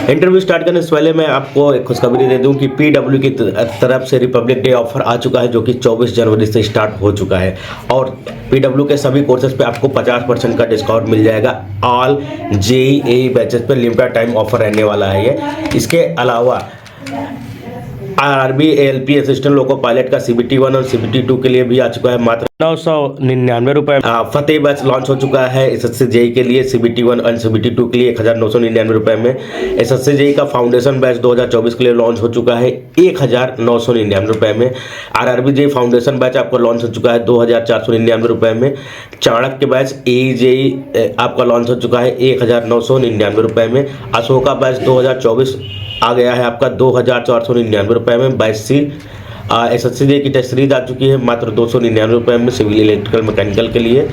Interview start करने से पहले मैं आपको एक खुशखबरी दे दूं कि पीडब्ल्यू की तरफ से रिपब्लिक डे ऑफर आ चुका है, जो कि 24 जनवरी से स्टार्ट हो चुका है। और पीडब्ल्यू के सभी कोर्सेज पे आपको 50% का डिस्काउंट मिल जाएगा। ऑल जेईई बैचेस पे लिमिटेड टाइम ऑफर रहने वाला है ये। इसके अलावा RRB ALP assistant loco pilot का सीबीटी 1 और सीबीटी 2 के लिए भी आ चुका है मात्र 999 रुपए। फतेह बैच लॉन्च हो चुका है एसएससी जेई के लिए, सीबीटी 1 और सीबीटी 2 के लिए 1999 रुपए में। एसएससी जेई का फाउंडेशन बैच 2024 के लिए लॉन्च हो चुका है 1999 रुपए में। आरआरबी जेई फाउंडेशन बैच आपका लॉन्च हो चुका है 2499 रुपए में। चाणक्य बैच ए जेई आपका लॉन्च हो चुका है 1999 रुपए में। अशोका बैच 2024 आ गया है आपका 2499 रुपए में। 22 एसएससी जेई की टेस्ट सीरीज आ चुकी है मात्र 299 रुपए में सिविल इलेक्ट्रिकल मैकेनिकल के लिए।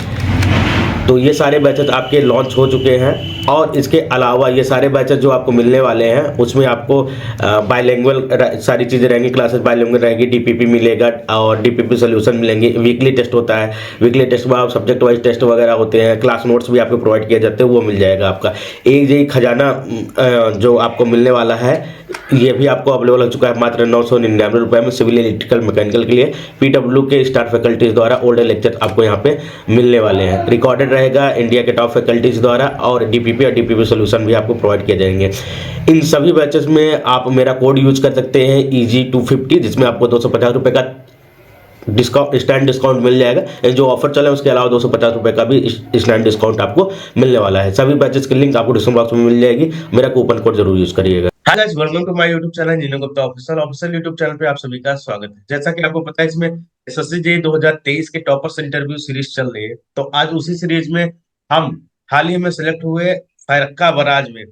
तो ये सारे बैचेस आपके लॉन्च हो चुके हैं। और इसके अलावा ये सारे बैचेस जो आपको मिलने वाले हैं उसमें आपको बायलैंग्वेज सारी चीज़ें रहेंगी, क्लासेस बायलैंग्वेज रहेगी, डीपीपी मिलेगा और डीपीपी सोल्यूशन मिलेंगे। वीकली टेस्ट होता है, वीकली टेस्ट में आप सब्जेक्ट वाइज टेस्ट वगैरह होते हैं, क्लास नोट्स भी आपको प्रोवाइड किए जाते हैं, वो मिल जाएगा आपका। एक जेई खजाना जो आपको मिलने वाला है ये भी आपको अवेलेबल हो चुका है मात्र 999 रुपए में सिविल इलेक्ट्रिकल मैकेनिकल के लिए। पीडब्ल्यू के स्टार फैकल्टीज द्वारा ओल्डर लेक्चर आपको यहाँ पे मिलने वाले हैं, रिकॉर्डेड रहेगा इंडिया के टॉप फैकल्टीज द्वारा, और डीपीपी और डीपीपी सोल्यूशन भी आपको प्रोवाइड किए जाएंगे। इन सभी बैचेस में आप मेरा कोड यूज कर सकते हैं EG250, जिसमें आपको 250 रुपए का डिस्काउंट स्टैंड डिस्काउंट मिल जाएगा। जो ऑफर चला है उसके अलावा 250 रुपए का भी स्टैंड डिस्काउंट आपको मिलने वाला है। सभी बैचेस की लिंक आपको डिस्क्रिप्शन बॉक्स में मिल जाएगी। मेरा कूपन कोड जरूर यूज करिएगा। Hi guys, welcome to my YouTube channel Jino Gupta official YouTube channel पे आप सभी का स्वागत है। जैसा कि आपको पता है, इसमें एसएससी जेईई 2023 के टॉपर्स इंटरव्यू सीरीज चल रही है। तो आज उसी सीरीज में हम हाल ही में सिलेक्ट हुए फरक्का बराज में,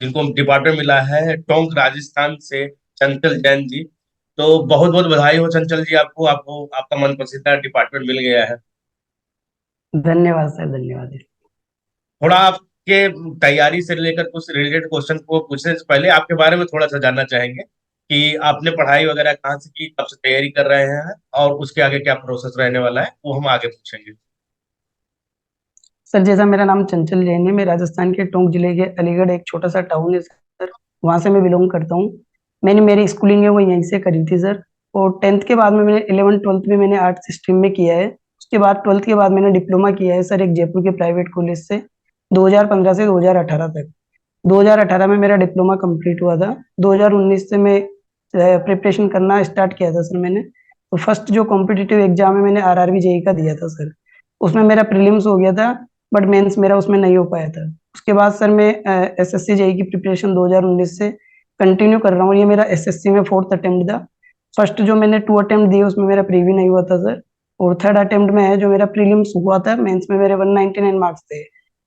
जिनको डिपार्टमेंट मिला है टोंक राजस्थान से, चंचल जैन जी। तो बहुत बहुत बधाई हो चंचल जी, आपको आपको आपका मन पसंदीदा डिपार्टमेंट मिल गया है। धन्यवाद सर, धन्यवाद। थोड़ा आपके तैयारी से लेकर कुछ रिलेटेड क्वेश्चन को पूछने से पहले आपके बारे में थोड़ा सा जानना चाहेंगे कि आपने पढ़ाई वगैरह कहाँ से की, कब से तैयारी कर रहे हैं, और उसके आगे क्या प्रोसेस रहने वाला है वो हम आगे पूछेंगे। सर, जैसा मेरा नाम चंचल जैन है, मैं राजस्थान के टोंक जिले के अलीगढ़ एक छोटा सा टाउन है सर, वहाँ से मैं बिलोंग करता हूँ। मैंने मेरी स्कूलिंग है वो यहीं से करी थी सर। और 10th के बाद में मैंने 11th-12th में मैंने आर्ट्स स्ट्रीम में किया है। उसके बाद 12th के बाद मैंने डिप्लोमा किया है सर, एक जयपुर के प्राइवेट कॉलेज से, 2015 से 2018 तक। 2018 में मेरा डिप्लोमा कंप्लीट हुआ था। 2019 से मैं प्रिपरेशन करना स्टार्ट किया था सर मैंने। तो फर्स्ट जो कॉम्पिटिटिव एग्जाम है मैंने आरआरबी जेईई का दिया था सर। उसमें मेरा प्रीलिम्स हो गया था, बट मेंस मेरा उसमें नहीं हो पाया था। उसके बाद सर मैं एसएससी जेईई की प्रिपरेशन 2019 से कंटिन्यू कर रहा हूँ। ये मेरा एसएससी में 4th अटेम्प्ट था। फर्स्ट जो मैंने 2 अटेम्प्ट दिए उसमें मेरा प्रीव्यू नहीं हुआ था सर। और 3rd अटेम्प्ट में है जो मेरा प्रीलिम्स हुआ था, मेंस में मेरे 199 मार्क्स थे।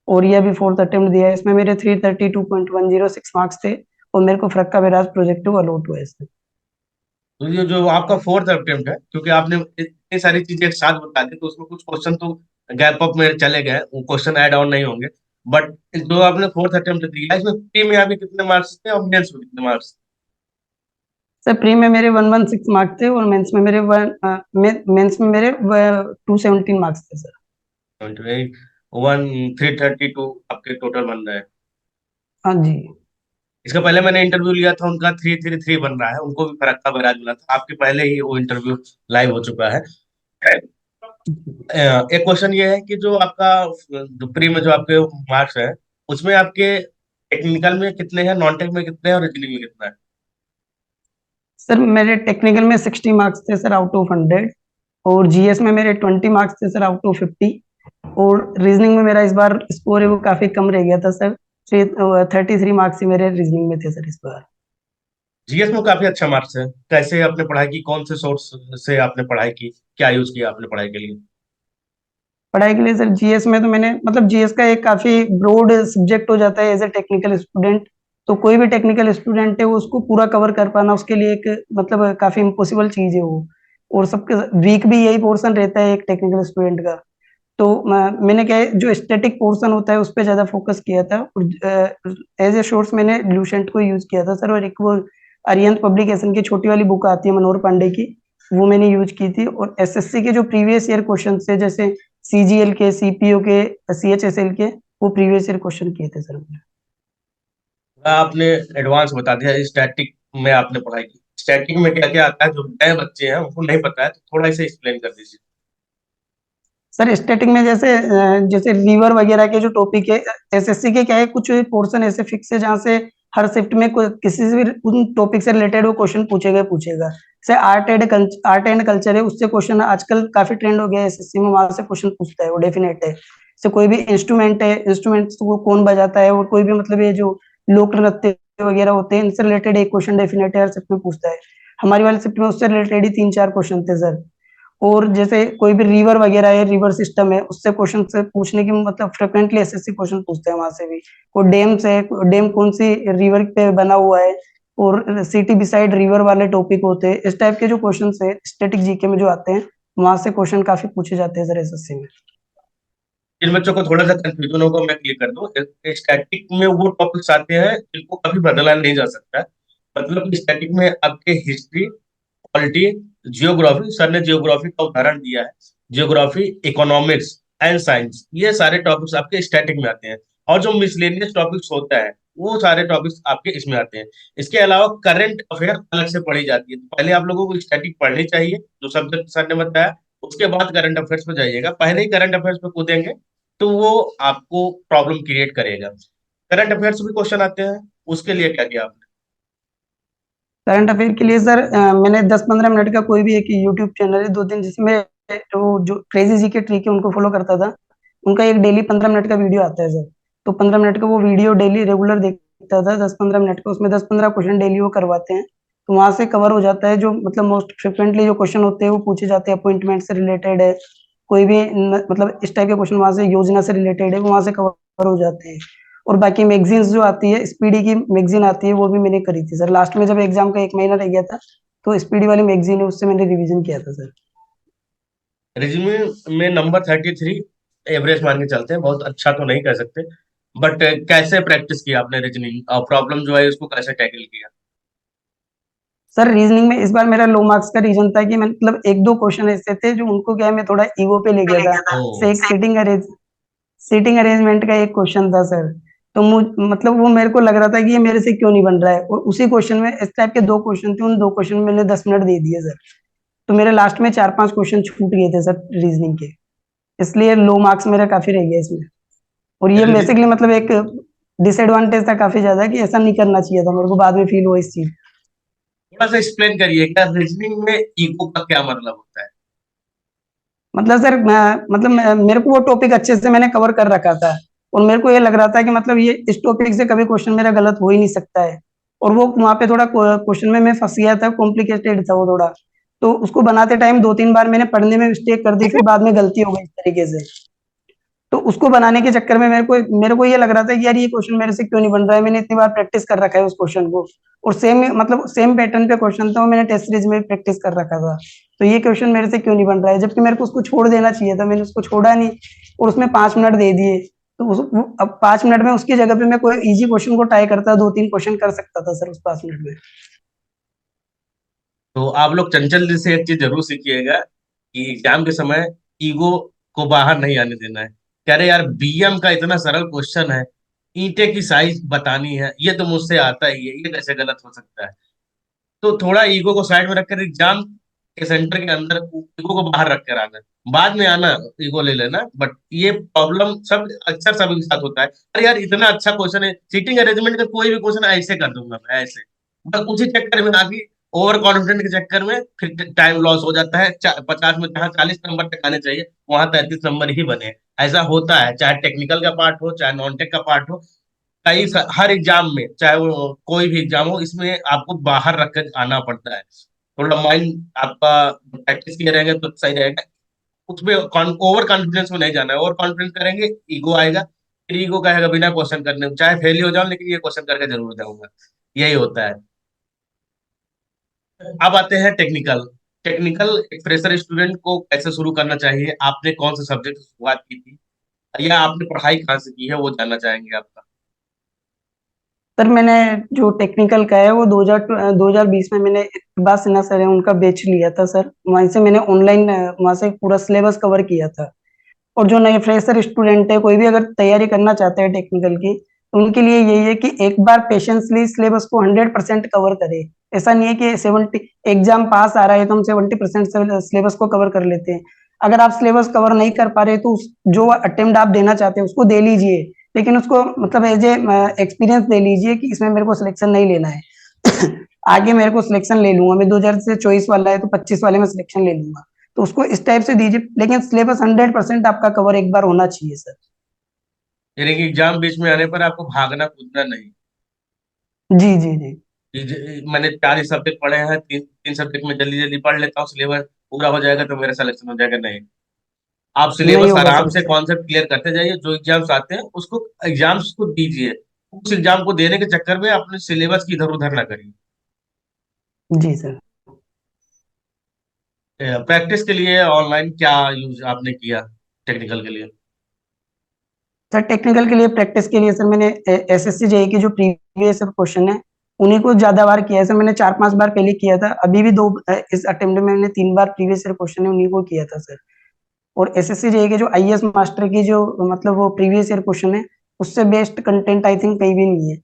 और ये अभी 4th अटेम्प्ट दिया है, इसमें मेरे 332.106 मार्क्स थे। और मेरे को फरक्का बैराज प्रोजेक्टिव अलॉट हुआ है इसमें। तो ये जो आपका 4th अटेम्प्ट है, क्योंकि आपने इतनी सारी चीजें एक साथ बता दी तो उसमें कुछ क्वेश्चन तो गैप अप में चले गए, वो क्वेश्चन ऐड ऑन नहीं होंगे। बट जो आपने 4th अटेम्प्ट दिया इसमें प्री में आपके कितने मार्क्स थे और मेंस में कितने मार्क्स? सर, प्री में मेरे 116 मार्क्स थे और मेंस में मेरे 217 मार्क्स थे सर। 332 आपके टोटल बन रहे हैं। हाँ जी। इसका पहले मैंने इंटरव्यू लिया था, उनका 333 बन रहा है, उनको भी फरक्का बैराज मिला था। आपके पहले ही वो इंटरव्यू लाइव हो चुका है। एक क्वेश्चन ये है कि जो आपका जो प्री में जो आपके मार्क्स है उसमें आपके टेक्निकल में कितने हैं, नॉन टेक में कितने हैं और रीजनिंग में कितना है? सर, मेरे टेक्निकल में 60 मार्क्स थे सर आउट ऑफ 100। और जीएस में मेरे 20 मार्क्स थे सर आउट ऑफ 50। और रीजनिंग में मेरा इस बार स्कोर है वो काफी कम रह गया था सर। 33 मार्क्स ही मेरे रीजनिंग में थे सर इस बार। जीएस में काफी अच्छा मार्क्स है। कैसे आपने पढ़ाई की, कौन से सोर्स से आपने पढ़ाई की, क्या यूज किया आपने पढ़ाई के लिए? पढ़ाई के लिए सर जीएस में तो मैंने मतलब जीएस का एक काफी ब्रॉड सब्जेक्ट हो जाता है एज ए टेक्निकल स्टूडेंट। तो कोई भी टेक्निकल स्टूडेंट है वो उसको पूरा कवर कर पाना उसके लिए एक मतलब काफी इम्पॉसिबल चीज है वो। और सबके वीक भी यही पोर्शन रहता है एक टेक्निकल स्टूडेंट का। तो मैंने क्या है जो स्टैटिक पोर्शन होता है उस पर ज्यादा फोकस किया था। और एज ए सोर्स मैंने ल्यूसेंट को यूज किया था सर। और एक वो अरिहंत पब्लिकेशन की छोटी वाली बुक आती है मनोहर पांडे की, वो मैंने यूज की थी। और एसएससी के जो प्रीवियस ईयर क्वेश्चन थे जैसे सीजीएल के, सीपीओ के, सीएचएसएल के, वो प्रीवियस ईयर क्वेश्चन किए थे सर मैंने। आपने एडवांस बता दिया, स्टैटिक में आपने पढ़ाई की, स्टैटिक में क्या क्या आता है जो नए बच्चे हैं उनको नहीं पता है, तो थोड़ा इसे एक्सप्लेन कर दीजिए। सर स्टैटिक में जैसे लीवर वगैरह के जो टॉपिक है, एसएससी के क्या है, कुछ पोर्शन ऐसे फिक्स है जहाँ से हर शिफ्ट में किसी से भी उन टॉपिक से रिलेटेड वो क्वेश्चन पूछेगा। जैसे आर्ट एंड कल्चर है, उससे क्वेश्चन आजकल काफी ट्रेंड हो गया है एसएससी में, वहां से क्वेश्चन पूछता है, वो डेफिनेट है। जैसे कोई भी इंस्ट्रूमेंट है, इंस्ट्रूमेंट को कौन बजाता है, और कोई भी मतलब ये जो लोक नृत्य वगैरह होते हैं, इनसे रिलेटेड एक क्वेश्चन डेफिनेट है हर शिफ्ट में पूछता है। हमारी वाली शिफ्ट में उससे रिलेटेड ही 3-4 क्वेश्चन थे सर। और जैसे कोई भी रिवर वगैरह है, रिवर सिस्टम है, उससे क्वेश्चन से पूछने की मतलब फ्रिक्वेंटली एसएससी क्वेश्चन पूछते हैं वहां से भी। कोई डैम से, डैम कौन सी रिवर पे बना हुआ है, और सिटी बिसाइड रिवर वाले टॉपिक होते हैं, इस टाइप के जो क्वेश्चन है स्टैटिक जीके में जो आते हैं, वहां से क्वेश्चन काफी पूछे जाते हैं सर एसएससी में। जिन बच्चों को थोड़ा सा कंफ्यूजन होगा मैं क्लियर कर दूं, स्टैटिक में वो टॉपिक्स आते हैं जिनको कभी बदला नहीं जा सकता है। मतलब स्टैटिक में आपके हिस्ट्री, पॉलिटी, जियोग्राफी, सर ने जियोग्राफी का उदाहरण दिया है, जियोग्राफी, इकोनॉमिक्स एंड साइंस, ये सारे टॉपिक्स आपके स्टैटिक में आते हैं। और जो मिसलेनियस टॉपिक्स होता है वो सारे टॉपिक्स आपके इसमें आते हैं। इसके अलावा करंट अफेयर अलग से पढ़ी जाती है, तो पहले आप लोगों को स्टैटिक पढ़नी चाहिए जो सब्जेक्ट सर ने बताया, उसके बाद करंट अफेयर्स पे जाइएगा। पहले ही करंट अफेयर्स पे कूदेंगे तो वो आपको प्रॉब्लम क्रिएट करेगा। करंट अफेयर्स भी क्वेश्चन आते हैं, उसके लिए क्या किया आपने? करंट अफेयर के लिए सर मैंने 10-15 मिनट का कोई भी एक यूट्यूब चैनल है, 2 दिन, जिसमें वो जो क्रेजी जी के ट्रिक है उनको फॉलो करता था। उनका एक डेली 15 मिनट का वीडियो आता है सर, तो 15 मिनट का वो वीडियो डेली रेगुलर देखता था, 10-15 मिनट का, उसमें 10-15 क्वेश्चन डेली वो करवाते हैं। तो वहां से कवर हो जाता है, जो मतलब मोस्ट फ्रिक्वेंटली जो क्वेश्चन होते हैं वो पूछे जाते हैं, अपॉइंटमेंट से रिलेटेड है, कोई भी मतलब इस टाइप के क्वेश्चन वहां से, योजना से रिलेटेड है, वो वहां से कवर हो जाते हैं। और बाकी मैगजीन्स जो आती है, स्पीडी की मैगजीन आती है, वो भी मैंने करी थी सर, लास्ट में जब एग्जाम का 1 महीना रह गया था, तो स्पीडी वाली मैगजीन है, उससे मैंने रिवीजन किया था सर। रिज्यूमे में नंबर 33 एवरेज मान के चलते हैं, बहुत अच्छा तो नहीं कह सकते, बट कैसे प्रैक्टिस किया आपने रीजनिंग और प्रॉब्लम जो है उसको कैसे टैकल किया? सर रीजनिंग में इस बार मेरा लो मार्क्स का रीजन था कि मैं मतलब 1-2 क्वेश्चन ऐसे थे जो उनको क्या है, मैं थोड़ा ईगो पे ले गया था। ओ, से एक सीटिंग अरेंजमेंट का एक क्वेश्चन था सर, तो मतलब वो मेरे को लग रहा था कि ये मेरे से क्यों नहीं बन रहा है, और उसी क्वेश्चन में इस टाइप के 2 क्वेश्चन थे, उन 2 क्वेश्चन में मैंने 10 मिनट दे दिए सर। तो मेरे लास्ट में 4-5 क्वेश्चन छूट गए थे सर रीजनिंग के, इसलिए लो मार्क्स मेरा काफी रह गया इसमें। और ये बेसिकली मतलब एक डिसएडवांटेज था काफी ज्यादा, कि ऐसा नहीं करना चाहिए था मेरे को, बाद में फील हुआ इस चीज। थोड़ा सा एक्सप्लेन करिए, क्या रीजनिंग में ईगो का क्या मतलब होता है? मतलब सर मेरे को वो टॉपिक अच्छे से मैंने कवर कर रखा था, और मेरे को ये लग रहा था कि मतलब ये इस टॉपिक से कभी क्वेश्चन मेरा गलत हो ही नहीं सकता है। और वो वहां पे थोड़ा क्वेश्चन में मैं फंस गया था, कॉम्प्लिकेटेड था वो थोड़ा, तो उसको बनाते टाइम 2-3 बार मैंने पढ़ने में मिस्टेक कर दी, फिर बाद में गलती हो गई इस तरीके से। तो उसको बनाने के चक्कर में मेरे को ये लग रहा था कि यार ये क्वेश्चन मेरे से क्यों नहीं बन रहा है, मैंने इतनी बार प्रैक्टिस कर रखा है उस क्वेश्चन को, और सेम पैटर्न पे क्वेश्चन था, वो मैंने टेस्ट सीरीज में प्रैक्टिस कर रखा था, तो ये क्वेश्चन मेरे से क्यों नहीं बन रहा है, जबकि मेरे को उसको छोड़ देना चाहिए था, मैंने उसको छोड़ा नहीं, और उसमें 5 मिनट दे दिए। तो अब 5 मिनट में उसकी जगह पे मैं कोई इजी क्वेश्चन को ट्राई करता, 2-3 क्वेश्चन कर सकता था सर उस 5 मिनट में। तो आप लोग चंचल जी से एक चीज जरूर सीखिएगा कि एग्जाम के समय ईगो को बाहर नहीं आने देना है। कह रहे यार बीएम का इतना सरल क्वेश्चन है, ईंटे की साइज बतानी है, ये तो मुझसे आता ही है, ये कैसे गलत हो सकता है? तो थोड़ा ईगो को साइड में रखकर एग्जाम के सेंटर के अंदर ईगो को बाहर रख कर आना, बाद में आना ईगो ले लेना। बट ये प्रॉब्लम सब अक्सर सभी के साथ होता है, अरे यार इतना अच्छा क्वेश्चन है, सीटिंग अरेंजमेंट का कोई भी क्वेश्चन ऐसे कर दूंगा मैं ऐसे, बस उसी चक्कर में आगे ओवर कॉन्फिडेंट के चक्कर में फिर टाइम लॉस हो जाता है। 50 में जहाँ 40 नंबर तक आने चाहिए वहां 33 नंबर ही बने। ऐसा होता है, चाहे टेक्निकल का पार्ट हो चाहे नॉन टेक का पार्ट हो, हर एग्जाम में, चाहे वो कोई भी एग्जाम हो, इसमें आपको बाहर रख कर आना पड़ता है। थोड़ा माइंड आपका प्रैक्टिस किए रहेंगे तो सही रहेगा। उसमें ओवर कॉन्फिडेंस में नहीं जाना है, ओवर कॉन्फिडेंस करेंगे ईगो आएगा, फिर ईगो कहेगा बिना क्वेश्चन करने चाहे फेल ही हो जाओ लेकिन ये क्वेश्चन करके जरूर जाऊंगा। यही होता है। अब आते हैं टेक्निकल। टेक्निकल एक फ्रेशर स्टूडेंट को कैसे शुरू करना चाहिए, आपने कौन से सब्जेक्ट से शुरुआत की थी, या आपने पढ़ाई कहाँ से की है वो जानना चाहेंगे आपका। सर मैंने जो टेक्निकल का है वो 2020 में मैंने इकबाल सिन्हा सर है उनका बैच लिया था सर, वहीं से मैंने ऑनलाइन वहां से पूरा सिलेबस कवर किया था। और जो नए फ्रेशर स्टूडेंट है, कोई भी अगर तैयारी करना चाहता है टेक्निकल की, उनके लिए यही है कि एक बार पेशेंसली सिलेबस को 100% कवर करे। ऐसा नहीं है कि 70 एग्जाम पास आ रहा है तो हम 70% सिलेबस को कवर कर लेते हैं। अगर आप सिलेबस कवर नहीं कर पा रहे तो जो अटेम्प्ट आप देना चाहते हैं उसको दे लीजिए, लेकिन उसको मतलब एज ए एक्सपीरियंस दे लीजिए कि इसमें मेरे को सिलेक्शन नहीं लेना है। आगे मेरे को सिलेक्शन ले लूंगा, मैं 2000 से 24 वाला है तो 25 वाले में सिलेक्शन ले लूंगा। तो उसको इस टाइप से दीजिए, लेकिन सिलेबस 100% आपका कवर एक बार होना चाहिए सर। यानी कि एग्जाम बीच में आने पर आपको भागना कूदना नहीं। जी जी जी। मैंने 40 सब्जेक्ट पढ़े हैं, तीन तीन सब्जेक्ट में जल्दी जल्दी पढ़ लेता हूँ, सिलेबस पूरा हो जाएगा तो मेरा सिलेक्शन हो जाएगा, नहीं। आप नहीं सिलेबस होगा आराम सर से उससे। कॉन्सेप्ट क्लियर करते जाइए, जो एग्जाम्स आते हैं उसको एग्जाम्स को दीजिए। उस एग्जाम को देने के चक्कर में अपने सिलेबस की इधर उधर ना करिए। जी सर। प्रैक्टिस के लिए ऑनलाइन क्या यूज आपने किया, टेक्निकल के लिए? सर टेक्निकल के लिए प्रैक्टिस के लिए सर मैंने एसएससी जेई की जो प्रीवियस क्वेश्चन है उन्हीं को ज्यादा बार किया है सर। मैंने 4-5 बार पहले किया था, अभी भी दो इस अटेम्प्ट में मैंने 3 बार प्रीवियस ईयर क्वेश्चन है उन्हीं को किया था सर। और एसएससी जेई के जो आईएएस मास्टर की जो मतलब वो प्रीवियस ईयर क्वेश्चन है उससे बेस्ट कंटेंट आई थिंक कहीं भी नहीं है।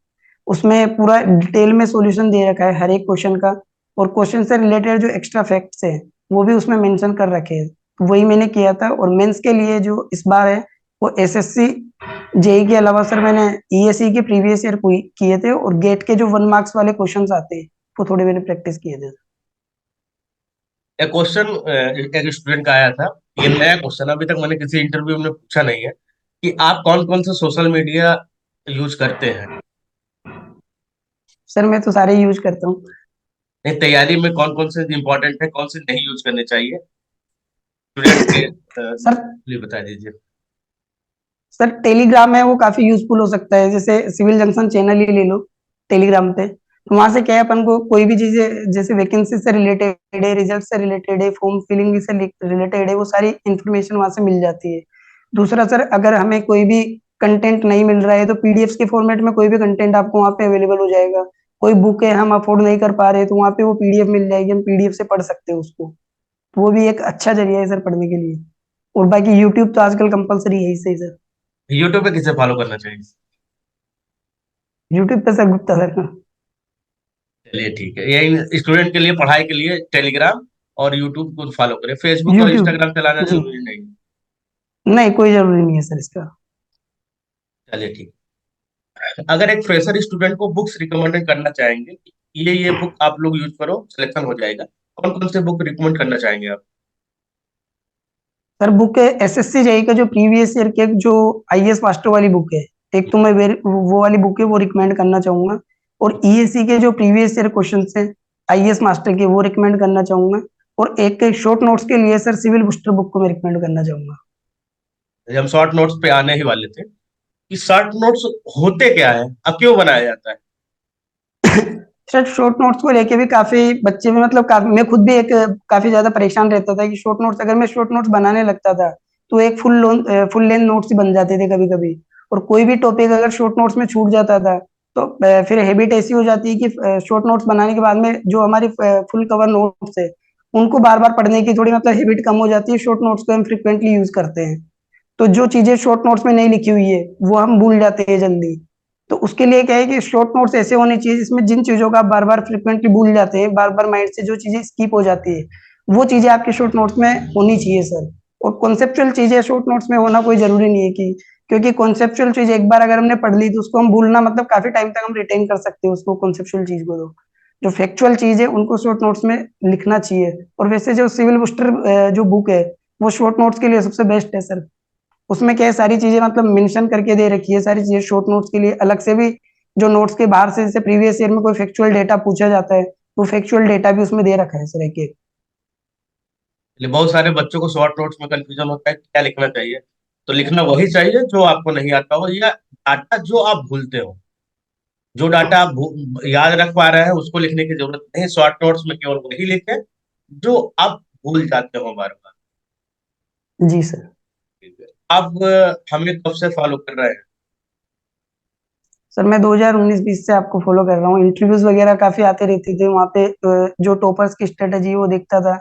उसमें पूरा डिटेल में सॉल्यूशन दे रखा है हर एक क्वेश्चन का, और क्वेश्चन से रिलेटेड जो एक्स्ट्रा फैक्ट्स है वो भी उसमें मेंशन कर रखे हैं। तो वही मैंने किया था। और मेंस के लिए जो इस बार है वो एसएससी जेई के अलावा सर मैंने ईएसई के प्रीवियस ईयर किए थे, और गेट के जो 1 मार्क्स वाले क्वेश्चंस आते हैं वो थोड़े मैंने प्रैक्टिस किए थे। एक क्वेश्चन एक स्टूडेंट का आया था, ये नया क्वेश्चन, अभी तक मैंने किसी इंटरव्यू में पूछा नहीं है, कि आप कौन कौन से सोशल मीडिया यूज करते हैं? सर मैं तो सारे यूज करता हूँ। नहीं, तैयारी में कौन कौन से इंपॉर्टेंट है, कौन से नहीं यूज करने चाहिए स्टूडेंट के सर लिए बता दीजिए। सर टेलीग्राम है वो काफी यूजफुल हो सकता है। जैसे सिविल जंक्शन चैनल ही ले लो टेलीग्राम पे, तो वहां से क्या है अपन को कोई भी चीजें जैसे वैकेंसी से रिलेटेड है, रिजल्ट से रिलेटेड है, फॉर्म फिलिंग से रिलेटेड है, वो सारी इंफॉर्मेशन वहां से मिल जाती है। दूसरा सर अगर हमें कोई भी कंटेंट नहीं मिल रहा है तो पीडीएफ के फॉर्मेट में कोई भी कंटेंट आपको वहाँ पे अवेलेबल हो जाएगा। कोई बुक है हम अफोर्ड नहीं कर पा रहे तो वहाँ पे वो पीडीएफ मिल जाएगी, हम पीडीएफ से पढ़ सकते हैं उसको। तो वो भी एक अच्छा जरिया है सर पढ़ने के लिए। और बाकी यूट्यूब तो आजकल कंपलसरी है ही सही सर। यूट्यूब पे किसे फॉलो करना चाहिए? यूट्यूब पे सर गुप्ता सर। चलिए ठीक है, यही स्टूडेंट के लिए, पढ़ाई के लिए टेलीग्राम और यूट्यूब को फॉलो करें, फेसबुक और यूट्यूब। इंस्टाग्राम चलाना जी। जरूरी नहीं। नहीं कोई जरूरी नहीं है सर इसका। चलिए ठीक। अगर एक फ्रेशर स्टूडेंट को बुक्स रिकमेंड करना चाहेंगे, ये बुक आप लोग यूज करो, सिलेक्शन हो जाएगा, कौन कौन से बुक रिकमेंड करना चाहेंगे आप? सर बुक है एसएससी जेई का जो प्रीवियस ईयर के जो आईएएस मास्टर वाली बुक है, एक तो मैं वो वाली बुक है वो रिकमेंड करना चाहूंगा। और ईएससी के जो प्रीवियस ईयर क्वेश्चन है आईएएस मास्टर के वो रिकमेंड करना चाहूंगा। और एक शॉर्ट नोट्स के लिए सर सिविल बूस्टर बुक को मैं रिकमेंड करना चाहूंगा। हम शॉर्ट नोट्स पे आने ही वाले थे, कि शॉर्ट नोट्स होते क्या है, अब क्यों बनाया जाता है? सर शॉर्ट नोट्स को लेके भी काफी बच्चे में मतलब मैं खुद भी एक काफी ज्यादा परेशान रहता था कि शॉर्ट नोट्स अगर मैं शॉर्ट नोट्स बनाने लगता था तो एक फुल लेंथ नोट्स ही बन जाते थे कभी कभी। और कोई भी टॉपिक अगर शॉर्ट नोट्स में छूट जाता था तो फिर हैबिट ऐसी हो जाती है कि शॉर्ट नोट्स बनाने के बाद में जो हमारी फुल कवर नोट्स है उनको बार बार पढ़ने की थोड़ी मतलब हैबिट कम हो जाती है। शॉर्ट नोट्स को हम फ्रिक्वेंटली यूज करते हैं, तो जो चीजें शॉर्ट नोट्स में नहीं लिखी हुई है वो हम भूल जाते हैं जल्दी। तो उसके लिए क्या है कि शॉर्ट नोट्स ऐसे होने चाहिए जिसमें जिन चीजों का आप बार बार फ्रिक्वेंटली भूल जाते हैं, बार बार माइंड से जो चीजें स्किप हो जाती है वो चीजें आपके शॉर्ट नोट्स में होनी चाहिए सर। और कॉन्सेप्चुअल चीजें शॉर्ट नोट्स में होना कोई जरूरी नहीं है कि, क्योंकि कॉन्सेप्चुअल चीज एक बार अगर हमने पढ़ ली तो उसको हम भूलना मतलब काफी टाइम तक हम रिटेन कर सकते हैं उसको कॉन्सेप्चुअल चीज को। तो जो फैक्चुअल चीज है उनको शॉर्ट नोट्स में लिखना चाहिए। और वैसे जो सिविल बूस्टर जो बुक है वो शॉर्ट नोट्स के लिए सबसे बेस्ट है सर। उसमें क्या है सारी चीजें मतलब मेंशन करके दे रखी है सारी चीजें शॉर्ट नोट्स के लिए अलग से भी। जो नोट्स के बाहर से जैसे प्रीवियस ईयर में कोई फैक्चुअल डेटा पूछा जाता है वो फैक्चुअल डेटा भी उसमें दे रखा है सर एक एक। इसलिए बहुत सारे बच्चों को शॉर्ट नोट्स में कंफ्यूजन होता है कि क्या लिखना चाहिए। तो लिखना वही चाहिए जो आपको नहीं आता हो, या डाटा जो आप भूलते हो। जो डाटा आप याद रख पा रहे हैं उसको लिखने की जरूरत नहीं, शॉर्ट नोट्स में केवल वही लिखें जो आप भूल जाते हो बार बार। जी सर। आप हमें कब से फॉलो कर रहे हैं? सर मैं 2019-20 से आपको फॉलो कर रहा हूँ। इंटरव्यूज वगैरह काफी आते रहते थे वहाँ पे, जो टॉपर्स की स्ट्रेटेजी वो देखता था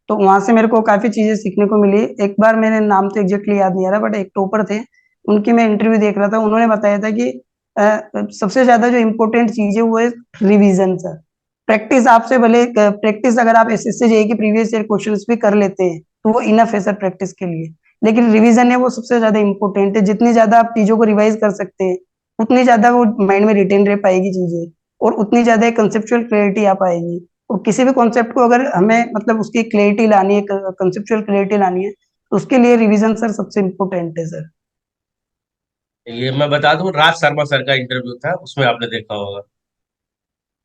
तो वहां से मेरे को काफी चीजें सीखने को मिली। एक बार मैंने नाम तो एग्जैक्टली याद नहीं आ रहा बट एक टॉपर थे उनकी मैं इंटरव्यू देख रहा था, उन्होंने बताया था कि सबसे ज्यादा जो इम्पोर्टेंट चीज है वो है रिवीजन सर। प्रैक्टिस आपसे भले प्रैक्टिस अगर आप एसएससी जेईई के प्रीवियस ईयर क्वेश्चंस भी कर लेते हैं तो वो इनफ है सर प्रैक्टिस के लिए। लेकिन रिवीजन है वो सबसे ज्यादा इम्पोर्टेंट है। जितनी ज्यादा आप चीजों को रिवाइज कर सकते हैं उतनी ज्यादा वो माइंड में रिटेन रह पाएगी चीजें, और उतनी ज्यादा कंसेप्चुअल क्लैरिटी आ पाएगी। और किसी भी कॉन्सेप्ट को अगर हमें मतलब उसकी क्लैरिटी लानी है, कंसेप्चुअल क्लैरिटी लानी है, तो उसके लिए रिवीजन सर सबसे इम्पोर्टेंट है सर। ये मैं बता दूं, राज शर्मा सर का इंटरव्यू था, उसमें आपने देखा होगा।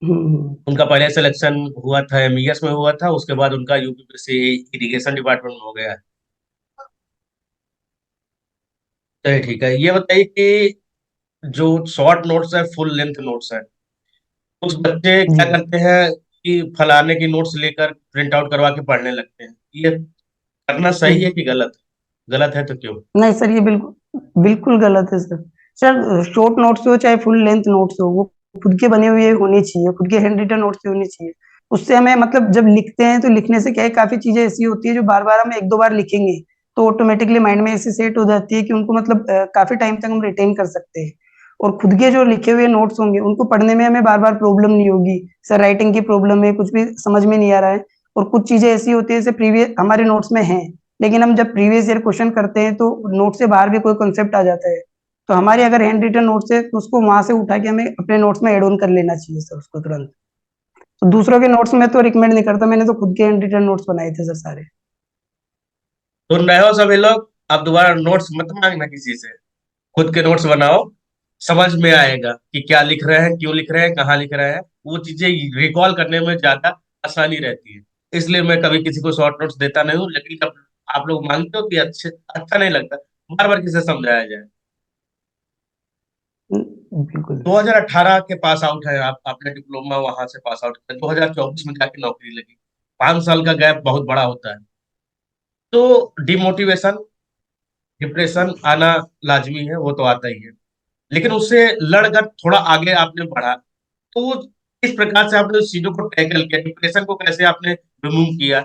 हम्म। उनका पहले सिलेक्शन हुआ था एमईएस में हुआ था, उसके बाद उनका यूपीपीएससी इरिगेशन डिपार्टमेंट में हो गया। चलिए ठीक है, ये बताइए कि जो शॉर्ट नोट्स है फुल लेंथ नोट्स है, कुछ बच्चे क्या जी। करते हैं कि फलाने की नोट्स लेकर प्रिंट आउट करवा के पढ़ने लगते हैं। ये करना सही है हम्म। कि गलत? गलत है तो क्यों? नहीं सर, ये बिल्कुल बिल्कुल गलत है सर। सर शॉर्ट नोट्स हो चाहे फुल लेंथ नोट्स हो, वो खुद के बने हुए होने चाहिए, खुद के हैंड रिटन नोट्स होने चाहिए। उससे हमें मतलब जब लिखते हैं तो लिखने से क्या है, काफी चीजें ऐसी होती है जो बार बार हम एक दो बार लिखेंगे तो ऑटोमेटिकली माइंड में ऐसे सेट हो जाती है कि उनको मतलब काफी टाइम तक हम रिटेन कर सकते हैं। और खुद के जो लिखे हुए नोट्स होंगे उनको पढ़ने में हमें बार बार प्रॉब्लम नहीं होगी। सर राइटिंग की प्रॉब्लम है, कुछ भी समझ में नहीं आ रहा है, और कुछ चीजें ऐसी होती है जैसे प्रीवियस हमारे नोट्स में है, लेकिन हम जब प्रीवियस ईयर क्वेश्चन करते हैं तो नोट से बाहर भी कोई कॉन्सेप्ट आ जाता है। तो हमारी अगर हैंड रिटन नोट्स है तो उसको वहां से उठा के हमें अपने नोट्स में एड ऑन कर लेना चाहिए सर उसको तुरंत। तो दूसरों के नोट्स में तो रिकमेंड नहीं करता, मैंने तो खुद के हैंड रिटन नोट्स बनाए थे सर सारे। सुन रहे हो सभी लोग? अब दोबारा नोट्स मत मांगना किसी से, खुद के नोट्स बनाओ। समझ में आएगा कि क्या लिख रहे हैं, क्यों लिख रहे हैं, कहाँ लिख रहे हैं। वो चीजें रिकॉल करने में ज्यादा आसानी रहती है। इसलिए मैं कभी किसी को शॉर्ट नोट्स देता नहीं हूँ। लेकिन जब आप लोग मांगते हो कि अच्छे अच्छा नहीं लगता बार बार किसे समझाया जाए। बिल्कुल। 2018 के पास आउट है आप, आपने डिप्लोमा वहां से पास आउट किया, 2024 में जाके नौकरी लगी। 5 साल का गैप बहुत बड़ा होता है। तो डिमोटिवेशन, डिप्रेशन आना लाजमी है, वो तो आता ही है। लेकिन उससे लड़कर थोड़ा आगे आपने बढ़ा, तो वो किस प्रकार से आपने उस चीजों को टैकल किया, डिप्रेशन को कैसे आपने रिमूव किया?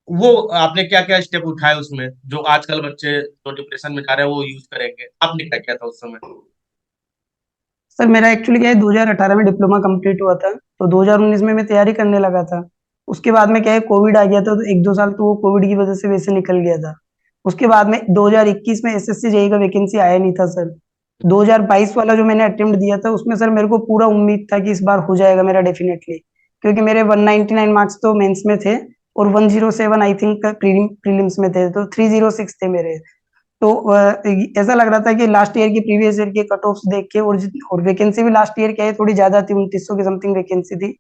वो आपने क्या क्या स्टेप उठाए उसमें, जो आजकल बच्चे जो डिप्रेशन में जा रहे हैं वो यूज करेंगे? आपने क्या किया था उस समय? सर मेरा एक्चुअली क्या है, 2018 में डिप्लोमा कंप्लीट हुआ था, तो 2019 में मैं तैयारी करने लगा था। उसके बाद में क्या है, कोविड आ गया था, तो एक दो साल तो वो कोविड की वजह से वैसे निकल गया था। उसके बाद में 2021 में एसएससी जेईई का वैकेंसी आया नहीं था सर। 2022 वाला जो मैंने अटेम्प्ट दिया था उसमें सर मेरे को पूरा उम्मीद था कि इस बार हो जाएगा मेरा डेफिनेटली, क्योंकि मेरे 199 मार्क्स तो मेंस में थे और 107 आई थिंक प्रीलिम्स में थे, तो 306 थे मेरे। तो ऐसा लग रहा था कि लास्ट ईयर की प्रीवियस ईयर के कट ऑफ्स देख के, और वैकेंसी भी लास्ट ईयर क्या है थोड़ी ज्यादा थी, 2900 की समथिंग वैकेंसी थी,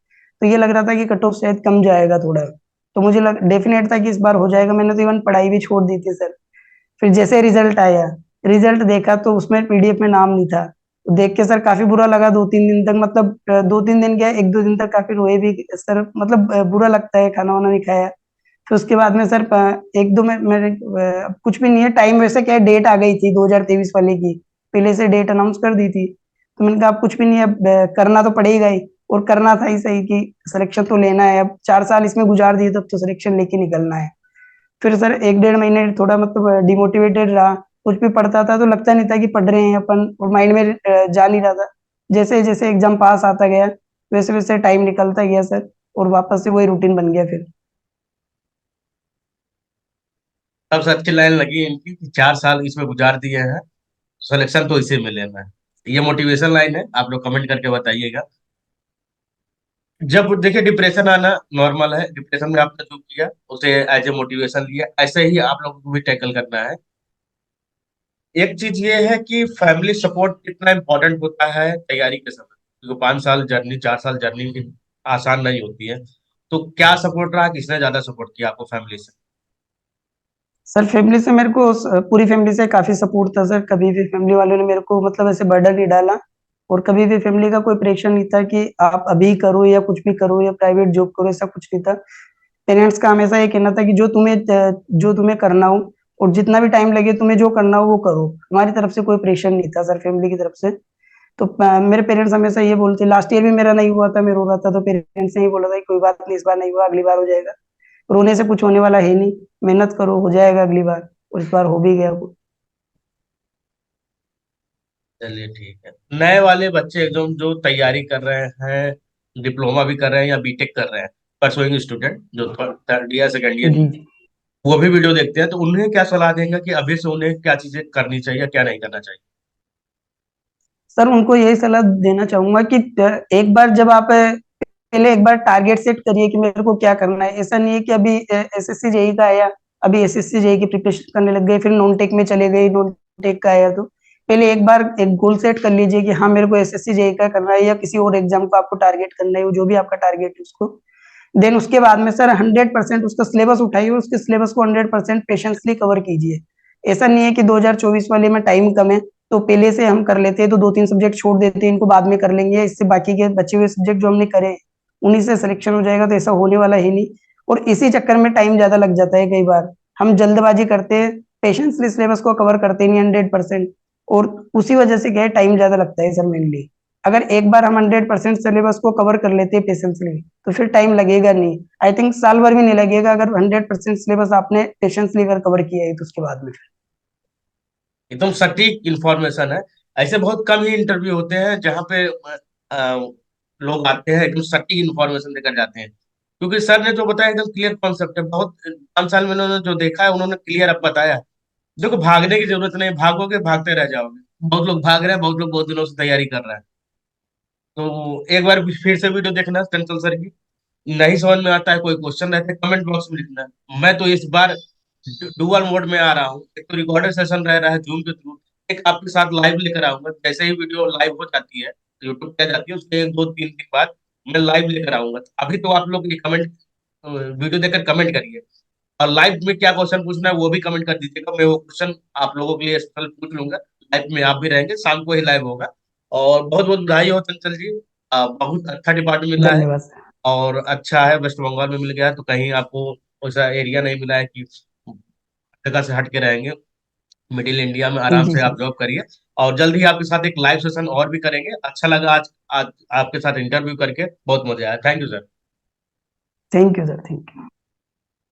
तो ये लग रहा था कि कट ऑफ शायद कम जाएगा थोड़ा। तो मुझे डेफिनेट था कि इस बार हो जाएगा, मैंने तो इवन पढ़ाई भी छोड़ दी थी सर। फिर जैसे रिजल्ट आया, रिजल्ट देखा तो उसमें पीडीएफ में नाम नहीं था, तो देख के सर काफी बुरा लगा। 2-3 दिन तक मतलब 2-3 दिन क्या, 1-2 दिन तक काफी रोए भी सर, मतलब बुरा लगता है, खाना वाना नहीं खाया। फिर उसके बाद में सर एक दो में मेरे अब कुछ भी नहीं है, टाइम वैसे क्या है, डेट आ गई थी 2023 वाले की, पहले से डेट अनाउंस कर दी थी। तो मैंने कहा अब कुछ भी नहीं है, अब करना तो पड़ेगा ही, और करना था ही सही कि सिलेक्शन तो लेना है। अब 4 साल इसमें गुजार दिए, तब तो सिलेक्शन लेके निकलना है। फिर सर 1-1.5 महीने थोड़ा मतलब डिमोटिवेटेड रहा, कुछ भी पढ़ता था तो लगता नहीं था कि पढ़ रहे हैं अपन, और माइंड में जा नहीं रहा था। जैसे जैसे एग्जाम पास आता गया वैसे वैसे टाइम निकलता गया सर, और वापस से वही रूटीन बन गया फिर। सबसे अच्छी लाइन लगी इनकी कि 4 साल इसमें गुजार दिए हैं, सिलेक्शन तो इसी में लेना है। ये मोटिवेशन लाइन है, आप लोग कमेंट करके बताइएगा। जब देखिए डिप्रेशन आना नॉर्मल है, डिप्रेशन में आपने जो किया उसे एज ए मोटिवेशन लिया, ऐसे ही आप लोगों को भी टैकल करना है। एक चीज ये है कि फैमिली सपोर्ट कितना इंपॉर्टेंट होता है तैयारी के समय, क्योंकि 5 साल जर्नी, 4 साल जर्नी आसान नहीं होती है। तो क्या सपोर्ट रहा, किसने ज्यादा सपोर्ट किया आपको फैमिली से? सर फैमिली से मेरे को पूरी फैमिली से काफी सपोर्ट था सर। कभी भी फैमिली वालों ने मेरे को मतलब ऐसे बर्डन नहीं डाला, और कभी भी फैमिली का कोई प्रेशर नहीं था कि आप अभी करो या कुछ भी करो या प्राइवेट जॉब करो, ऐसा कुछ नहीं था। पेरेंट्स का हमेशा ये कहना था कि जो तुम्हें करना हो और जितना भी टाइम लगे तुम्हें जो करना हो वो करो। हमारी तरफ से कोई प्रेशर नहीं था सर फैमिली की तरफ से। तो मेरे पेरेंट्स हमेशा ये बोलते, लास्ट ईयर भी मेरा नहीं हुआ था, मैं रो रहा था, तो पेरेंट्स ने ही बोला था कि कोई बात नहीं, इस बार नहीं हुआ अगली बार हो जाएगा, रोने से कुछ होने वाला है नहीं, मेहनत करो हो जाएगा अगली बार। और इस बार हो भी गया वो। चलिए ठीक है। नए वाले बच्चे एकदम जो तैयारी कर रहे हैं, डिप्लोमा भी कर रहे हैं या बीटेक कर रहे हैं, परसोइंग स्टूडेंट जो थर्ड ईयर सेकेंड ईयर, जी जी। वो भी वीडियो देखते हैं, तो उन्हें क्या सलाह देंगे कि अभी से उन्हें क्या चीजें करनी चाहिए, क्या नहीं करना चाहिए? सर उनको यही सलाह देना चाहूंगा कि एक बार जब आप पहले एक बार टारगेट सेट करिए कि मेरे को क्या करना है। ऐसा नहीं है कि अभी एसएससी जेई का आया, अभी एसएससी जेई की प्रिपरेशन करने लग गए, फिर नॉन टेक में चले गए, नॉन टेक का आया तो पहले एक बार एक गोल सेट कर लीजिए कि हाँ मेरे को एसएससी जेई का करना है, या किसी और एग्जाम को आपको टारगेट करना है, वो जो भी आपका टारगेट है उसको। देन उसके बाद में सर 100% उसका सिलेबस उठाइए, उसके सिलेबस को 100% पेशेंसली कवर कीजिए। ऐसा नहीं है कि 2024 वाले में टाइम कम है तो पहले से हम कर लेते हैं, तो 2-3 सब्जेक्ट छोड़ देते हैं, इनको बाद में कर लेंगे, इससे बाकी के बचे हुए सब्जेक्ट जो हमने करे उन्हीं से सिलेक्शन हो जाएगा, तो ऐसा होने वाला है नहीं। और इसी चक्कर में टाइम ज्यादा लग जाता है, कई बार हम जल्दबाजी करते हैं, पेशेंसली सिलेबस को कवर करते नहीं 100%, और उसी वजह से क्या है टाइम ज्यादा लगता है सर मेनली। अगर एक बार हम 100% सिलेबस को कवर कर लेते हैं पेशेंसली, तो फिर टाइम लगेगा नहीं। आई थिंक साल भर भी नहीं लगेगा अगर 100% सिलेबस आपने पेशेंसली अगर कवर किया है तो उसके बाद में। एकदम सटीक इंफॉर्मेशन है। ऐसे बहुत कम ही इंटरव्यू होते हैं जहाँ पे लोग आते हैं एकदम सटीक इंफॉर्मेशन देकर जाते हैं, क्योंकि सर ने जो बताया एकदम क्लियर कॉन्सेप्ट है। बहुत 5 साल में उन्होंने जो देखा है उन्होंने क्लियर अब बताया है। देखो, भागने की जरूरत नहीं, भागोगे भागते रह जाओगे। बहुत लोग भाग रहे हैं, बहुत लोग बहुत दिनों से तैयारी कर रहे हैं। तो एक बार फिर से वीडियो देखना चंचल सर की। नहीं समझ में आता है, कोई क्वेश्चन रहता है, कमेंट बॉक्स में लिखना है। मैं तो इस बार डुअल मोड में आ रहा हूँ, एक तो रिकॉर्डेड सेशन रह रहा है जूम के थ्रू, एक आपके साथ लाइव लेकर आऊंगा। जैसे ही वीडियो लाइव हो जाती है, यूट्यूब पे आ जाती है, उसके 1 2 3 दिन बाद मैं लाइव लेकर आऊंगा। तो अभी तो आप लोग ये कमेंट, वीडियो देखकर कमेंट करिए, और लाइव में क्या क्वेश्चन पूछना है वो भी कमेंट कर दीजिएगा। मैं वो क्वेश्चन आप लोगों के लिए स्पेशल पूछ लूंगा। लाइव में आप भी रहेंगे, शाम को ही लाइव होगा। और बहुत बहुत बधाई हो चंचल जी, बहुत अच्छा डिपार्टमेंट मिला है, धन्यवाद सर। और अच्छा है वेस्ट बंगाल में मिल गया है, तो कहीं आपको वैसा एरिया नहीं मिला है कि जगह से हट के रहेंगे। मिडिल इंडिया में आराम जी से आप सर। जॉब करिए। और जल्द ही आपके साथ एक लाइव सेशन और भी करेंगे। अच्छा लगा आज आपके साथ इंटरव्यू करके, बहुत मजा आया। Thank you sir. Thank you sir, thank you.